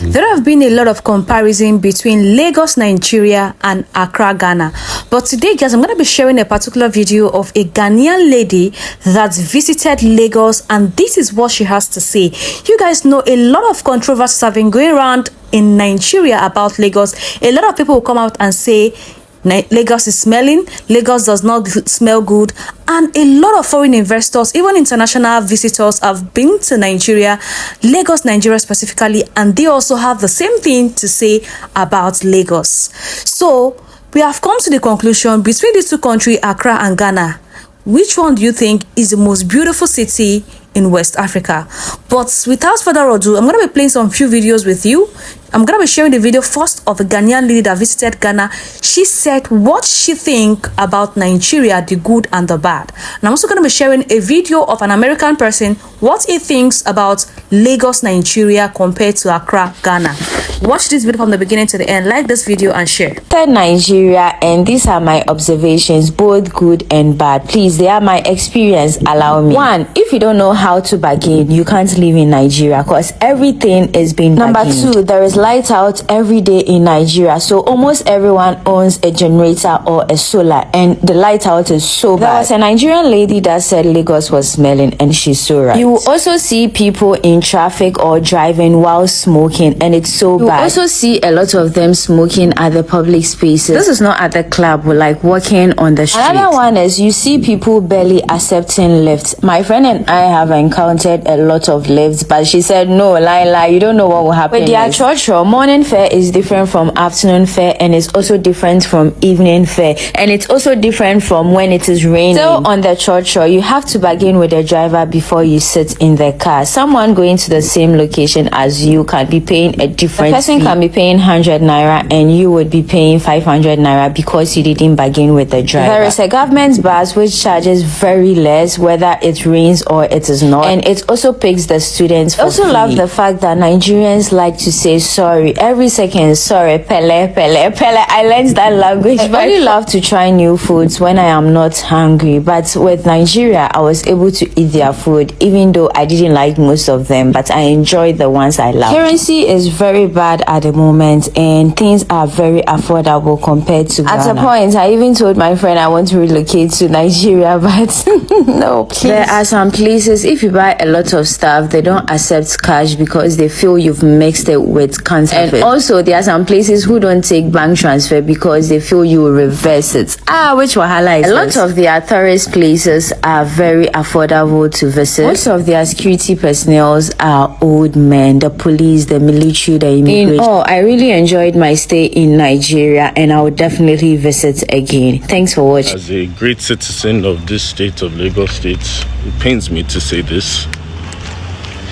There have been a lot of comparison between Lagos, Nigeria and Accra, Ghana. But today, guys, I'm going to be sharing a particular video of a Ghanaian lady that visited Lagos, and this is what she has to say. You guys know a lot of controversies have been going around in Nigeria about Lagos. A lot of people will come out and say Lagos is smelling, Lagos does not smell good, and a lot of foreign investors, even international visitors, have been to Nigeria, Lagos, Nigeria specifically, and they also have the same thing to say about Lagos. So we have come to the conclusion, between these two countries, Accra and Ghana, which one do you think is the most beautiful city in West Africa? But without further ado, I'm going to be playing some few videos with you. I'm going to be sharing the video first of a Ghanaian lady that visited Ghana. She said what she think about Nigeria, the good and the bad. And I'm also going to be sharing a video of an American person, what he thinks about Lagos, Nigeria compared to Accra, Ghana. Watch this video from the beginning to the end. Like this video and share. Nigeria, and these are my observations, both good and bad. Please, they are my experience. Allow me. One, if you don't know how to bargain, you can't live in Nigeria because everything is being bargained. Number two, there is light out every day in Nigeria, so almost everyone owns a generator or a solar, and the light out is so bad. There was a Nigerian lady that said Lagos was smelling, and she's so right. You will also see people in traffic or driving while smoking, and it's so bad. You also see a lot of them smoking at the public spaces. This is not at the club, but like walking on the street. Another one is you see people barely accepting lifts. My friend and I have encountered a lot of lifts, but she said no, lie, you don't know what will happen. With their church, morning fare is different from afternoon fare, and it's also different from evening fare, and it's also different from when it is raining. So on the church, you have to bargain with the driver before you sit in the car. Someone going to the same location as you can be paying a different person can be paying 100 naira and you would be paying 500 naira because you didn't bargain with the driver. There is a government bus which charges very less whether it rains or it is not, and it also picks the students for free. I also love the fact that Nigerians like to say sorry every second. Sorry, pele. I learned that language. I really love to try new foods when I am not hungry, but with Nigeria I was able to eat their food even though I didn't like most of them, but I enjoyed the ones I loved. Currency is very bad at the moment, and things are very affordable compared to Ghana. At a point, I even told my friend I want to relocate to Nigeria, but no, please. There are some places, if you buy a lot of stuff, they don't accept cash because they feel you've mixed it with counterfeit. And also, there are some places who don't take bank transfer because they feel you will reverse it. Which wahala is this? A lot of their tourist places are very affordable to visit. Most of their security personnel are old men, the police, the military, the immigration. I really enjoyed my stay in Nigeria, and I would definitely visit again. Thanks for watching. As a great citizen of this state of Lagos State, it pains me to say this,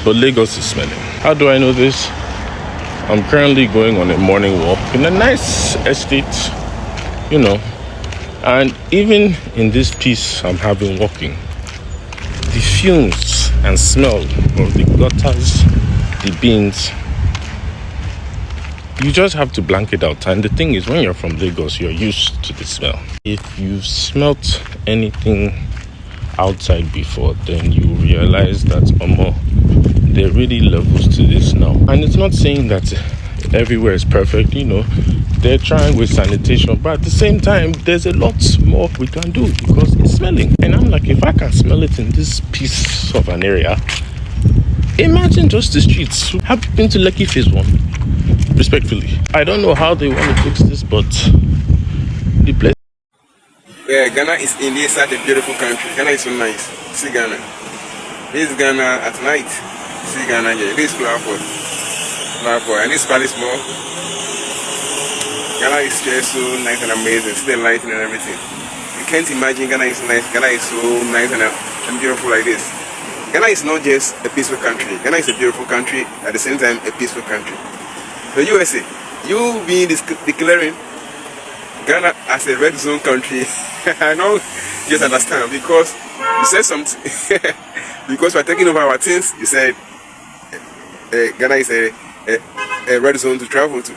but Lagos is smelling. How do I know this? I'm currently going on a morning walk in a nice estate, and even in this peace I'm having walking, the fumes and smell of the gutters, the bins, you just have to blank it out. And the thing is, when you're from Lagos, you're used to the smell. If you've smelt anything outside before, then you realize that there are really levels to this now. And it's not saying that everywhere is perfect, they're trying with sanitation, but at the same time there's a lot more we can do because it's smelling. And I'm like, if I can smell it in this piece of an area, imagine just the streets. Have you been to Lekki Phase 1? Respectfully, I don't know how they want to fix this, but the place. Yeah, Ghana is indeed such a beautiful country. Ghana is so nice. See Ghana. This is Ghana at night. See Ghana here. This is Flowerport. And this Palace Mall. Ghana is just so nice and amazing. See the lighting and everything. You can't imagine Ghana is nice. Ghana is so nice and beautiful like this. Ghana is not just a peaceful country. Ghana is a beautiful country, at the same time a peaceful country. The USA, you being declaring Ghana as a red zone country, I know you just understand because you said something. Because we're taking over our things, you said Ghana is a red zone to travel to.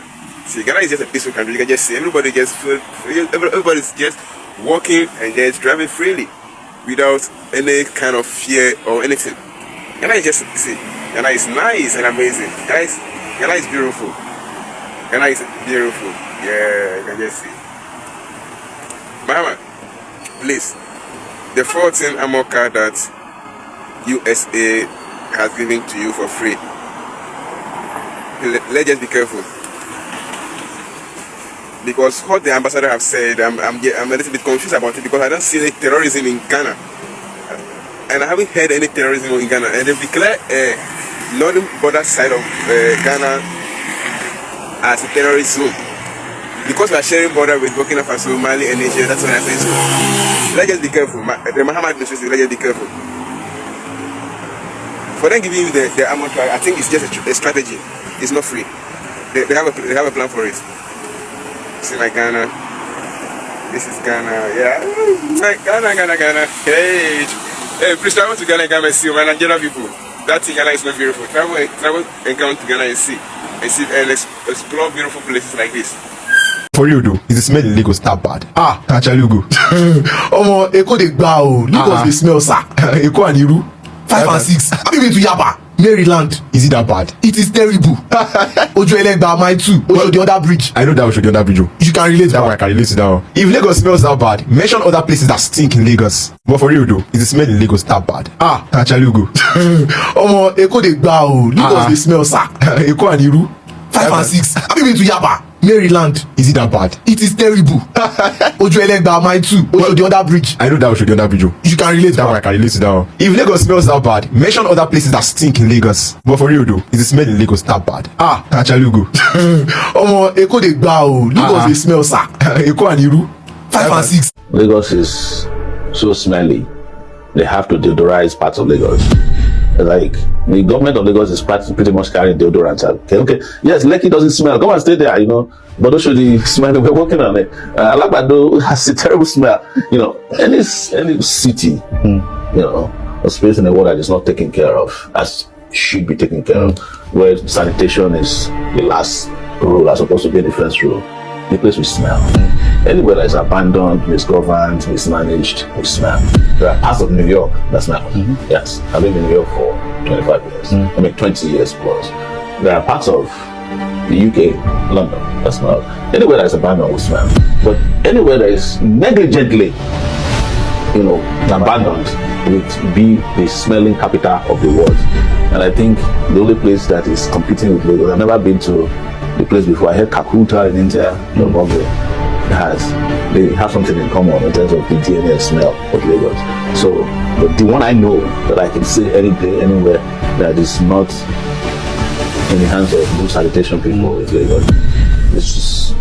See, Ghana is just a peaceful country. You can just see everybody's just walking and just driving freely without any kind of fear or anything. Ghana is just, see, Ghana is nice and amazing. Guys, Ghana is beautiful. Ghana is beautiful. Yeah, you can just see. Mama, please. The 14 armor car that USA has given to you for free. Let's just be careful. Because what the ambassador have said, I'm a little bit confused about it because I don't see any terrorism in Ghana. And I haven't heard any terrorism in Ghana. And they've declared northern border side of Ghana as a terrorist zone. Because we are sharing border with Burkina Faso, Mali, and Nigeria, that's what I say. So let's just be careful. The Mahama administration, let's just be careful. For them giving you the armor car, I think it's just a strategy. It's not free. They have a plan for it. See my Ghana. This is Ghana. Yeah. Ghana. Hey, please travel to Ghana and see my Nigerian people. That thing Ghana is not beautiful. Travel and come to Ghana and see and explore beautiful places like this. For you though, is the smell in Lagos that bad? Kachalugo. Omo, Eko dey gba o. Lagos dey smell sir. Eko and Iru. 5 and 6. Have you been to Yaba? Maryland. Is it that bad? It is terrible. Ojo Elegba, mine too. Ojo the other bridge. I know that Ojo the other bridge. You can relate that one. I can relate to that one. If Lagos smells that bad, mention other places that stink in Lagos. But for you though, is the smell in Lagos that bad? Kachalugo. Omo, Eko dey gba o. Lagos dey smell sir. Eko and Iru. 5 and 6. Have you been to Yaba? Maryland. Is it that bad? It is terrible. Ojo Elegba, mine too. Ojo the other bridge. I know that Ojo the other bridge. You can relate that one. I can relate to that one. If Lagos smells that bad, mention other places that stink in Lagos. But for you though, is the smell in Lagos that bad? Kachalugo. Omo, Eko dey gba o. Lagos dey smell sir. Eko and Iru. 5 and 6. Lagos is so smelly. They have to deodorize parts of Lagos. Like the government of Lagos is pretty much carrying deodorant. Okay. Yes, Lekki doesn't smell. Come and stay there, But don't show the smell. We're working on it. Alabado has a terrible smell. Any city, a space in the world that is not taken care of, as should be taken care of, where sanitation is the last rule as opposed to being the first rule. The place will smell. Anywhere that is abandoned, misgoverned, mismanaged, will smell. There are parts of New York that smell. Yes, I've been in New York for 25 years. 20 years plus. There are parts of the UK, London, that smell. Anywhere that is abandoned will smell. But anywhere that is negligently, abandoned, would be the smelling capital of the world. And I think the only place that is competing with Lagos, I've never been to the place before. I heard Calcutta in India, Bombay. They have something in common in terms of the DNA smell of Lagos. So, but the one I know that I can say any day, anywhere, that is not in the hands of good sanitation people is Lagos.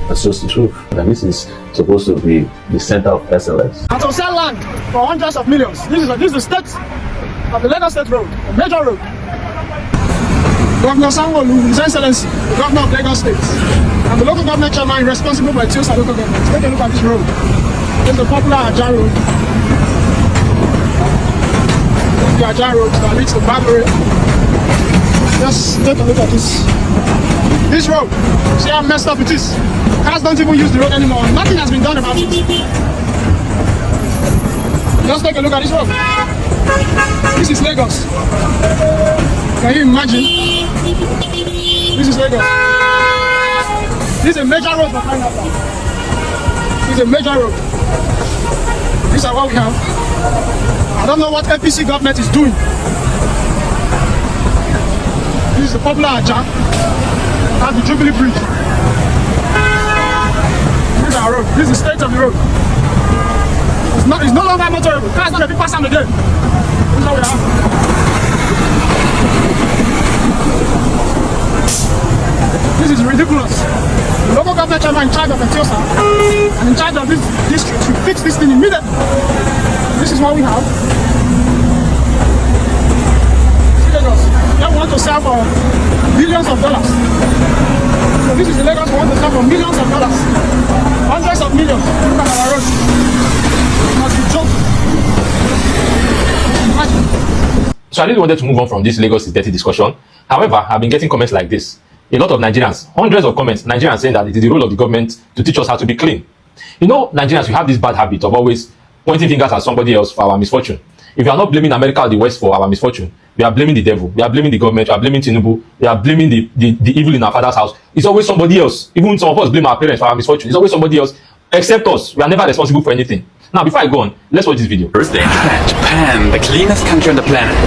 That's just the truth. And this is supposed to be the center of excellence. And to sell land for hundreds of millions. This is the state of the Lagos State Road, a major road. Governor Sanwo-Olu, His Excellency, the Governor of Lagos State, and the local government chairman responsible for Etiosa local government. Take a look at this road. It's the popular Aja Road. The Aja Road that leads to Barbary. Just take a look at this. This road, see how messed up it is. Cars don't even use the road anymore. Nothing has been done about it. Just take a look at this road. This is Lagos. Can you imagine? This is Lagos. This is a major road for crying out loud. This is a major road. These are what we have. I don't know what APC government is doing. This is the popular Aja. That's the Jubilee Bridge. This is our road. This is the state of the road. It's no longer motorable. Cars not a big pass on again. This is what we have. This is ridiculous. The local government chairman in charge of Etiosa and in charge of this district should fix this thing immediately. This is what we have. See Lagos. They want to sell for billions of dollars. So this is the Lagos we want to sell for millions of dollars. Hundreds of millions. Look at our roads. It must be joke. Imagine. So I really wanted to move on from this Lagos is dirty discussion. However, I've been getting comments like this. A lot of Nigerians, hundreds of comments, Nigerians saying that it is the role of the government to teach us how to be clean. Nigerians, we have this bad habit of always pointing fingers at somebody else for our misfortune. If you are not blaming America or the West for our misfortune, we are blaming the devil, we are blaming the government, we are blaming Tinubu, we are blaming the evil in our father's house. It's always somebody else. Even some of us blame our parents for our misfortune. It's always somebody else except us. We are never responsible for anything. Now, before I go on, let's watch this video. First day in Japan. Japan, the cleanest country on the planet.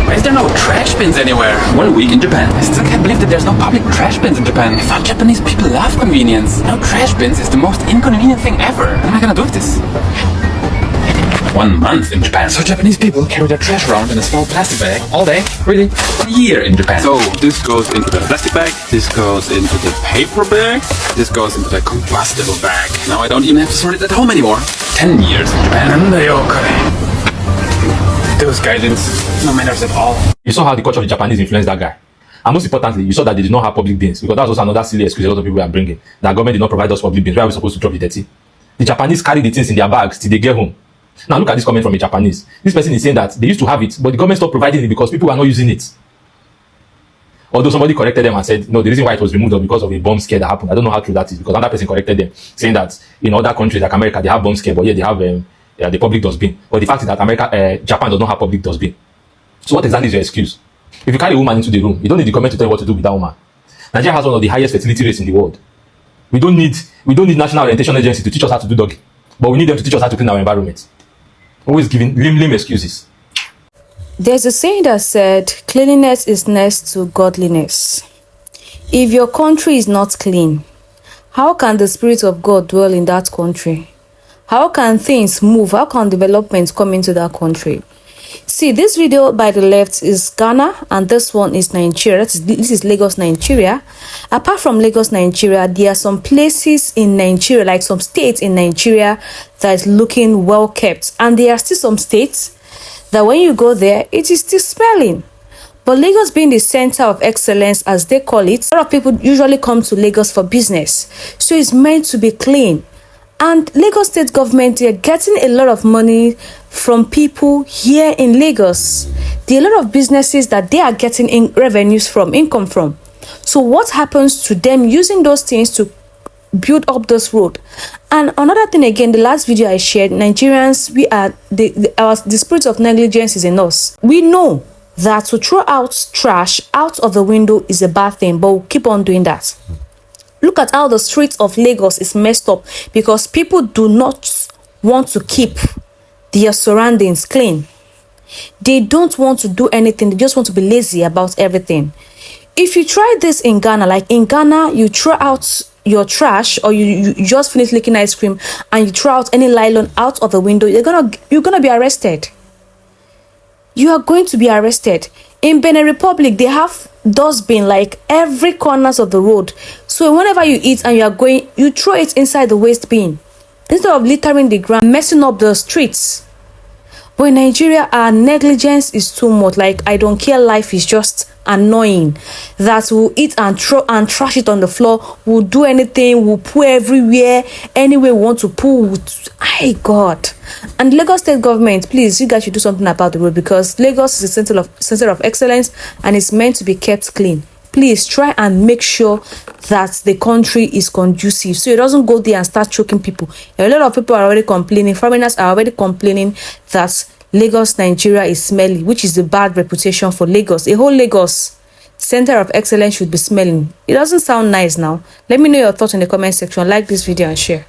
Why is there no trash bins anywhere? 1 week in Japan. I still can't believe that there's no public trash bins in Japan. I thought Japanese people love convenience. No trash bins is the most inconvenient thing ever. What am I gonna do with this? 1 month in Japan. So Japanese people carry their trash around in a small plastic bag all day? Really? A year in Japan. So this goes into the plastic bag, this goes into the paper bag, this goes into the combustible bag. Now I don't even have to sort it at home anymore. 10 years in Japan. Those guidance, no manners at all. You saw how the culture of the Japanese influenced that guy. And most importantly, you saw that they did not have public bins, because that's also another silly excuse a lot of people are bringing. That government did not provide us public bins. Where are we supposed to drop the dirty? The Japanese carry the things in their bags till they get home. Now look at this comment from a Japanese. This person is saying that they used to have it, but the government stopped providing it because people were not using it. Although somebody corrected them and said, no, the reason why it was removed was because of a bomb scare that happened. I don't know how true that is, because another person corrected them, saying that in other countries like America, they have bomb scare, but yeah, they have the public dustbin. But the fact is that Japan does not have public dustbin. So what exactly is your excuse? If you carry a woman into the room, you don't need the government to tell you what to do with that woman. Nigeria has one of the highest fertility rates in the world. We don't need National Orientation Agency to teach us how to do doggy, but we need them to teach us how to clean our environment. Always giving lame excuses. There's a saying that said, cleanliness is next to godliness. If your country is not clean, how can the Spirit of God dwell in that country? How can things move? How can development come into that country? See, this video by the left is Ghana, and this one is Nigeria. This is Lagos, Nigeria. Apart from Lagos, Nigeria, there are some places in Nigeria, like some states in Nigeria, that is looking well kept. And there are still some states that when you go there, it is still smelling. But Lagos being the center of excellence, as they call it, a lot of people usually come to Lagos for business. So it's meant to be clean. And Lagos state government, they're getting a lot of money from people here in Lagos. There are a lot of businesses that they are getting in revenues from, income from. So what happens to them using those things to build up this road? And another thing again, the last video I shared, Nigerians, we are the spirit of negligence is in us. We know that to throw out trash out of the window is a bad thing, but we'll keep on doing that. Look at how the streets of Lagos is messed up because people do not want to keep their surroundings clean. They don't want to do anything. They just want to be lazy about everything. If you try this in Ghana, like in Ghana, you throw out your trash, or you just finish licking ice cream and you throw out any nylon out of the window, you're gonna be arrested. You are going to be arrested. In Benin Republic, they have dustbin like every corners of the road. So whenever you eat and you are going, you throw it inside the waste bin instead of littering the ground, messing up the streets. But in Nigeria, our negligence is too much. Like, I don't care, life is just annoying. That we'll eat and throw and trash it on the floor. We'll do anything. We'll poo everywhere. Anywhere we want to poo. My God. And Lagos state government, please, you guys should do something about the road, because Lagos is a center of excellence and it's meant to be kept clean. Please try and make sure that the country is conducive, so it doesn't go there and start choking people. A lot of people are already complaining, foreigners are already complaining that Lagos, Nigeria is smelly, which is a bad reputation for Lagos. A whole Lagos center of excellence should be smelling. It doesn't sound nice now. Let me know your thoughts in the comment section. Like this video and share.